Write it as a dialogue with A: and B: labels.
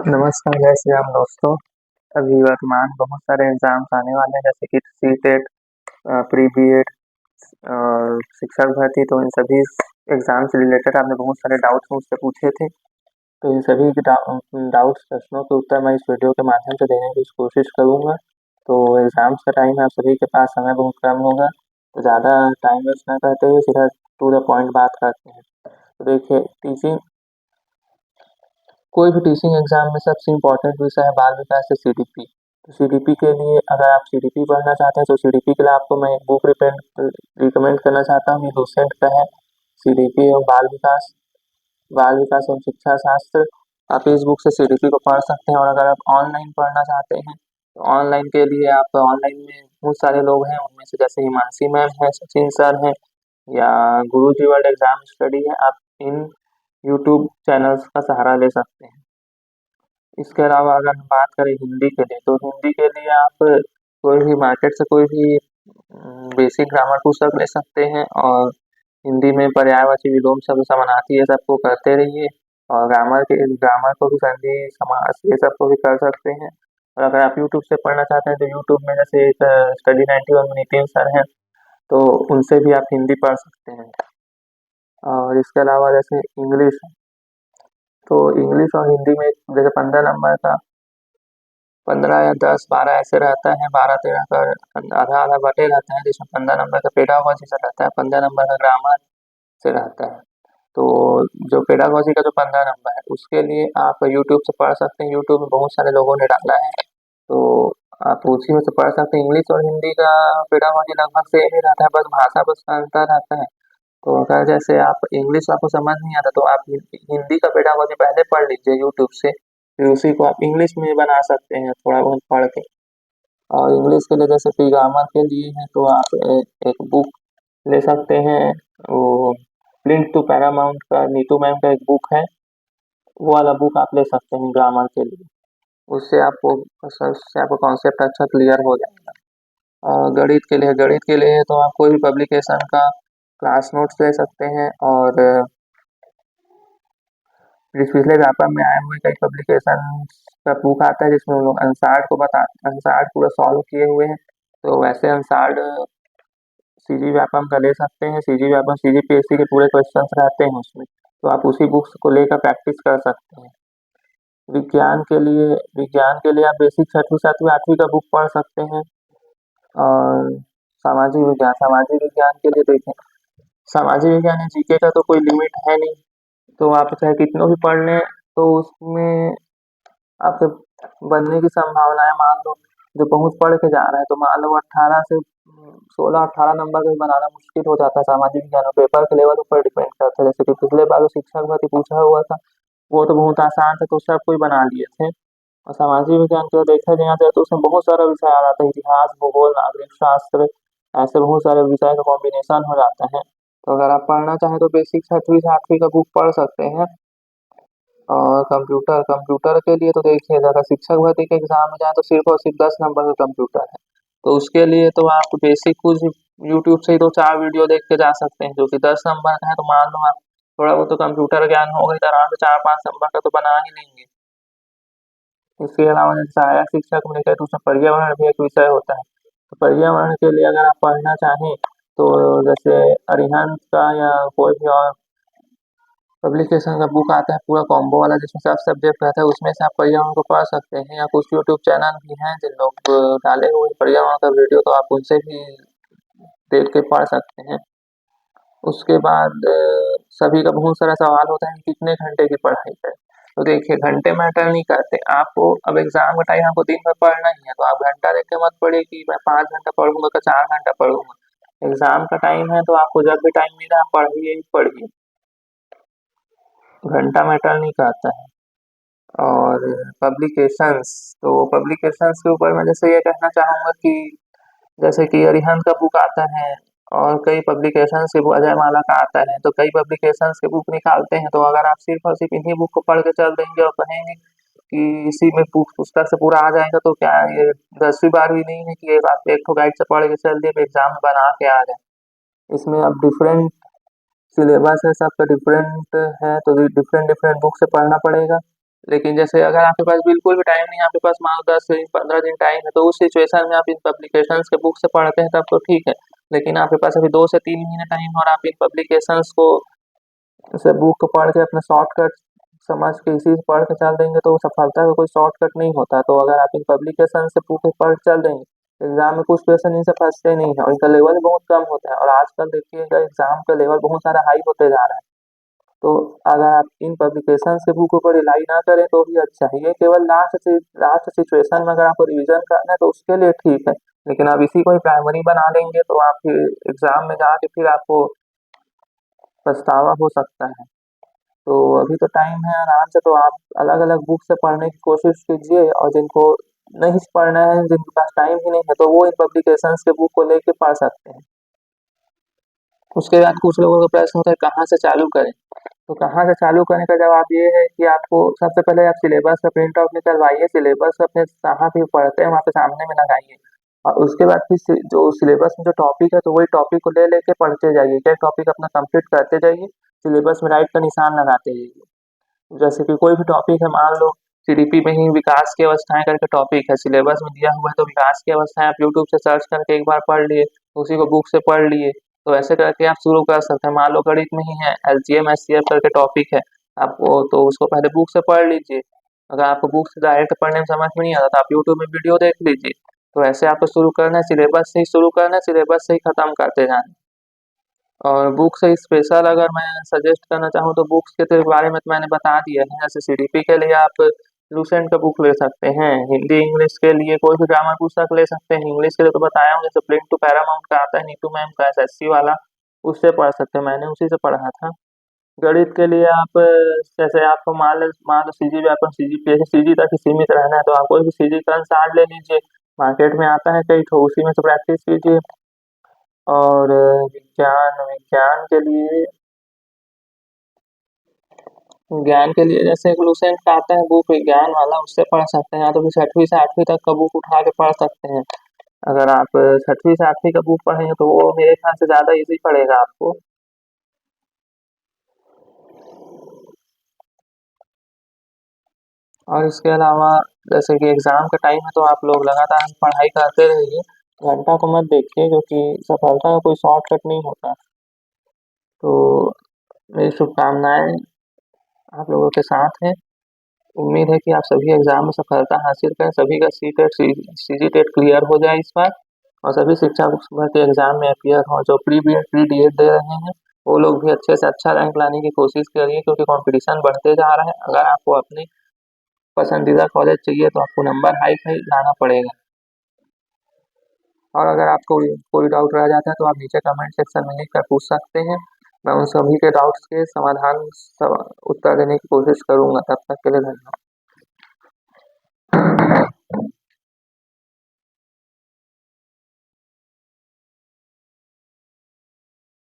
A: नमस्कार, जय श्री राम दोस्तों। अभी वर्तमान बहुत सारे एग्ज़ाम्स आने वाले हैं जैसे कि सीटेट, प्री बीएड और शिक्षक भर्ती। तो इन सभी एग्ज़ाम से रिलेटेड आपने बहुत सारे डाउट्स मुझसे पूछे थे। तो इन सभी के डाउट्स प्रश्नों के उत्तर मैं इस वीडियो के माध्यम से देने की कोशिश करूँगा। तो एग्ज़ाम्स का टाइम है, आप सभी के पास समय बहुत कम होगा, तो ज़्यादा टाइम वेस्ट ना करते हुए सीधा टू द पॉइंट बात करते हैं। तो देखिए, कोई भी टीचिंग एग्जाम में सबसे इम्पोर्टेंट विषय है बाल विकास से सीडीपी। तो सीडीपी के लिए अगर आप सीडीपी पढ़ना चाहते हैं तो सीडीपी के लिए आपको मैं एक बुक रिकमेंड करना चाहता हूँ। ये लुसेंट का है, सीडीपी और बाल विकास एवं शिक्षा शास्त्र। आप इस बुक से सीडीपी को पढ़ सकते हैं। और अगर आप ऑनलाइन पढ़ना चाहते हैं तो ऑनलाइन के लिए आप ऑनलाइन में बहुत सारे लोग हैं, उनमें से जैसे हिमांशी मैम है, सचिन सर हैं या गुरुजी वर्ल्ड एग्जाम स्टडी है। आप इन यूट्यूब चैनल्स का सहारा ले सकते हैं। इसके अलावा अगर हम बात करें हिंदी के लिए, तो हिंदी के लिए आप कोई भी मार्केट से कोई भी बेसिक ग्रामर पुस्तक ले सकते हैं और हिंदी में पर्यायवाची विलोम शब्द समानार्थी ये सबको करते रहिए। और ग्रामर को भी संधि समास ये सबको भी कर सकते हैं। और अगर आप यूट्यूब से पढ़ना चाहते हैं तो यूट्यूब में जैसे एक स्टडी 91 में नितिन सर हैं, तो उनसे भी आप हिंदी पढ़ सकते हैं। और इसके अलावा जैसे इंग्लिश, तो इंग्लिश और हिंदी में जैसे 15 नंबर का 15 या 10 12 ऐसे रहता है, 12 13 का आधा आधा बटे रहता है, जिसमें 15 नंबर का पेडागोजी से रहता है, 15 नंबर का ग्रामर से रहता है। तो जो पेडागोजी का जो 15 नंबर है उसके लिए आप यूट्यूब से पढ़ सकते हैं। यूट्यूब में बहुत सारे लोगों ने डाला है, तो आप उसी में से पढ़ सकते हैं। इंग्लिश और हिंदी का पेडागोजी लगभग सेम ही रहता है, बस भाषा बस का अंतर रहता है। तो अगर जैसे आप इंग्लिश आपको समझ नहीं आता तो आप हिंदी का पेडागोजी पहले पढ़ लीजिए यूट्यूब से, फिर उसी को आप इंग्लिश में बना सकते हैं थोड़ा बहुत पढ़ के। और इंग्लिश के लिए जैसे कि ग्रामर के लिए है तो आप एक बुक ले सकते हैं, वो लिंक टू पैरामाउंट का नीतू मैम का एक बुक है, वो वाला बुक आप ले सकते हैं ग्रामर के लिए। उससे आपको कॉन्सेप्ट अच्छा क्लियर हो जाएगा। और गणित के लिए तो आप कोई भी पब्लिकेशन का क्लास नोट्स ले सकते हैं। और जिस पिछले व्यापक में आए हुए कई पब्लिकेशन का बुक आता है जिसमें उन लोग अनसार्ड पूरा सॉल्व किए हुए हैं, तो वैसे अनसार्ड सीजी व्यापम का ले सकते हैं। सीजी व्यापम सीजीपीएससी के पूरे क्वेश्चंस रहते हैं उसमें, तो आप उसी बुक्स को लेकर प्रैक्टिस कर सकते हैं। विज्ञान के लिए आप बेसिक 6वीं 7वीं 8वीं का बुक पढ़ सकते हैं। और सामाजिक विज्ञान के लिए देखें, सामाजिक विज्ञान या जीके का तो कोई लिमिट है नहीं, तो आप चाहे कितनों भी पढ़ लें तो उसमें आपके बनने की संभावनाएं, मान लो जो बहुत पढ़ के जा रहा है तो मान लो 18 से 16 18 नंबर का भी बनाना मुश्किल हो जाता है। सामाजिक विज्ञान और पेपर के लेवल ऊपर डिपेंड करता है। जैसे कि पिछले बार जो शिक्षक भर्ती पूछा हुआ था वो तो बहुत आसान था, तो सब कोई बना लिए थे। और सामाजिक विज्ञान को देखा जाए तो उसमें बहुत सारा विषय आ जाता है, इतिहास, भूगोल, नागरिक शास्त्र, ऐसे बहुत सारे विषय का कॉम्बिनेशन हो जाता है। तो अगर आप पढ़ना चाहें तो बेसिक 6वीं 7वीं का बुक पढ़ सकते हैं। और कंप्यूटर के लिए तो देखिए, अगर शिक्षक भर्ती के एग्जाम में जाए तो सिर्फ और सिर्फ 10 नंबर का कंप्यूटर है। तो उसके लिए तो आप बेसिक कुछ यूट्यूब से ही 2 4 वीडियो देख के जा सकते हैं, जो कि 10 नंबर का है। तो मान लो आप थोड़ा बहुत तो कंप्यूटर ज्ञान होगा ही, तो आराम से 4 5 नंबर का तो बना ही लेंगे। इसके अलावा जैसे सहायक शिक्षक में देखा तो उसमें पर्यावरण भी एक विषय होता है। तो पर्यावरण के लिए अगर आप पढ़ना चाहें तो जैसे अरिहंत का या कोई भी और पब्लिकेशन का बुक आता है पूरा कॉम्बो वाला, जिसमें सब सब्जेक्ट रहता है, उसमें से आप पर्यावरण को पढ़ सकते हैं। या कुछ यूट्यूब चैनल भी हैं जिन लोग डाले हुए पर्यावरण का वीडियो, तो आप उनसे भी देख के पढ़ सकते हैं। उसके बाद सभी का बहुत सारा सवाल होता है कि कितने घंटे की पढ़ाई करें। तो देखिए, घंटे मैटर नहीं करते। आपको अब एग्जाम का टाइम आपको दिन भर पढ़ना ही है, तो आप घंटा देख के मत पढ़िए कि मैं 5 घंटा पढ़ूंगा कि 4 घंटा पढ़ूंगा। एग्जाम का टाइम है तो आपको जब भी टाइम मिला आप पढ़िए ही पढ़िए, घंटा मैटर नहीं करता है। और पब्लिकेशंस के ऊपर मैं जैसे ये कहना चाहूँगा कि जैसे कि अरिहंत का बुक आता है और कई पब्लिकेशंस के अजय माला का आता है, तो कई पब्लिकेशंस के बुक निकालते हैं। तो अगर आप सिर्फ और सिर्फ इन्हीं बुक को पढ़ के चल देंगे और कहेंगे कि इसी में पुस्तक से पूरा आ जाएगा, तो क्या ये 10वीं 12वीं नहीं है कि एक आप एक ठो गाइड से पढ़ के चल दिए एग्जाम में बना के आ जाए। इसमें अब डिफरेंट सिलेबस है, सबका डिफरेंट है, तो डिफरेंट डिफरेंट बुक से पढ़ना पड़ेगा। लेकिन जैसे अगर आपके पास बिल्कुल भी टाइम नहीं है, आपके पास मान लो 10 से 15 दिन टाइम है, तो उस सिचुएशन में आप इन पब्लिकेशंस के बुक से पढ़ते हैं तब तो ठीक है। लेकिन आपके पास अभी 2 से 3 महीने टाइम है और आप इन पब्लिकेशंस को से बुक को पढ़ के अपना शॉर्टकट समझ के इसी से पढ़ के चल देंगे तो सफलता का कोई शॉर्टकट नहीं होता। तो अगर आप इन पब्लिकेशन से बुक पढ़ के चल देंगे, एग्जाम में कुछ क्वेश्चन इनसे फंसते नहीं है और इनका लेवल बहुत कम होता है। और आजकल देखिएगा एग्जाम का लेवल बहुत सारा हाई होते जा रहा है। तो अगर आप इन पब्लिकेशन के बुक ऊपर रिलाई ना करें तो भी अच्छा है। ये केवल लास्ट सिचुएशन में अगर आपको रिवीजन करना है तो उसके लिए ठीक है। लेकिन आप इसी को ही प्राइमरी बना देंगे तो आप फिर एग्जाम में जाके फिर आपको पछतावा हो सकता है। तो अभी तो टाइम है आराम से, तो आप अलग अलग बुक से पढ़ने की कोशिश कीजिए और जिनको नहीं पढ़ना है, जिनके पास टाइम ही नहीं है, तो वो इन पब्लिकेशंस के बुक को लेके पढ़ सकते हैं। उसके बाद कुछ लोगों का प्रश्न होता है कहाँ से चालू करें। तो कहाँ से चालू करने का जवाब ये है कि आपको सबसे पहले आप सिलेबस का प्रिंट आउट निकलवाइए, सिलेबस अपने जहाँ भी पढ़ते हैं वहाँ पे सामने में लगाइए और उसके बाद फिर जो सिलेबस में जो टॉपिक है तो वही टॉपिक को ले लेके पढ़ते जाइए, क्या टॉपिक अपना कंप्लीट करते जाइए, सिलेबस में राइट का निशान लगाते जाइए। जैसे कि कोई भी टॉपिक है, मान लो सीडीपी में ही विकास की अवस्थाएं करके टॉपिक है, सिलेबस में दिया हुआ है, तो विकास की अवस्थाएं आप यूट्यूब से सर्च करके एक बार पढ़ लिए, उसी को बुक से पढ़ लिए, तो ऐसे करके आप शुरू कर सकते हैं। मान लो गणित में ही है, एलजीएम एचसीएफ करके टॉपिक है आपको, तो उसको पहले बुक से पढ़ लीजिए। अगर आपको बुक से डायरेक्ट पढ़ने में समझ में नहीं आता तो आप यूट्यूब में वीडियो देख लीजिए। तो ऐसे आपको शुरू करना है, सिलेबस से ही शुरू करना है, सिलेबस से ही खत्म करते जाना है। और बुक से स्पेशल अगर मैं सजेस्ट करना चाहूँ तो बुक्स के तो बारे में तो मैंने बता दिया है। जैसे सीडीपी के लिए आप लूसेंट का बुक ले सकते हैं, हिंदी इंग्लिश के लिए कोई भी ग्रामर पुस्तक ले सकते हैं, इंग्लिश के लिए तो बताया हूँ जैसे प्रिंट टू पैरामाउंट का आता है नीतू मैम का एसएससी वाला, उससे पढ़ सकते हैं, मैंने उसी से पढ़ा था। गणित के लिए आप जैसे आपको मान लो सीजी व्यापक सीजी सीजी तक ही सीमित रहना है तो आप कोई भी सीजी का अनुसार ले लीजिए, मार्केट में आता है कई ठो, उसी में से प्रैक्टिस कीजिए। और विज्ञान विज्ञान के लिए ज्ञान के लिए जैसे ग्लूसेंट का आता है बुक विज्ञान वाला, उससे पढ़ सकते हैं, या तो फिर 6वीं से 8वीं तक का बुक उठा के पढ़ सकते हैं। अगर आप 6वीं से 8वीं का बुक पढ़ेंगे तो वो मेरे ख्याल से ज़्यादा इजी पड़ेगा आपको। और इसके अलावा जैसे कि एग्ज़ाम का टाइम है तो आप लोग लगातार पढ़ाई करते रहिए, घंटा को मत देखिए क्योंकि सफलता का कोई शॉर्टकट नहीं होता। तो मेरी शुभकामनाएँ आप लोगों के साथ हैं। उम्मीद है कि आप सभी एग्जाम में सफलता हासिल करें, सभी का सीटेट सीजीटेट क्लियर हो जाए इस बार और सभी शिक्षक भर्ती एग्जाम में अपीयर हों। जो pre B Ed pre D Ed दे रहे हैं वो लोग भी अच्छे से अच्छा रैंक लाने की कोशिश करिए क्योंकि कंपटीशन बढ़ते जा रहा है। अगर आपको अपनी पसंदीदा कॉलेज चाहिए तो आपको नंबर हाई फाई लाना पड़ेगा। और अगर आपको कोई डाउट रह जाता है तो आप नीचे कमेंट सेक्शन में लिख कर पूछ सकते हैं, मैं उन सभी के डाउट्स के समाधान उत्तर देने की कोशिश करूंगा। तब तक के लिए धन्यवाद।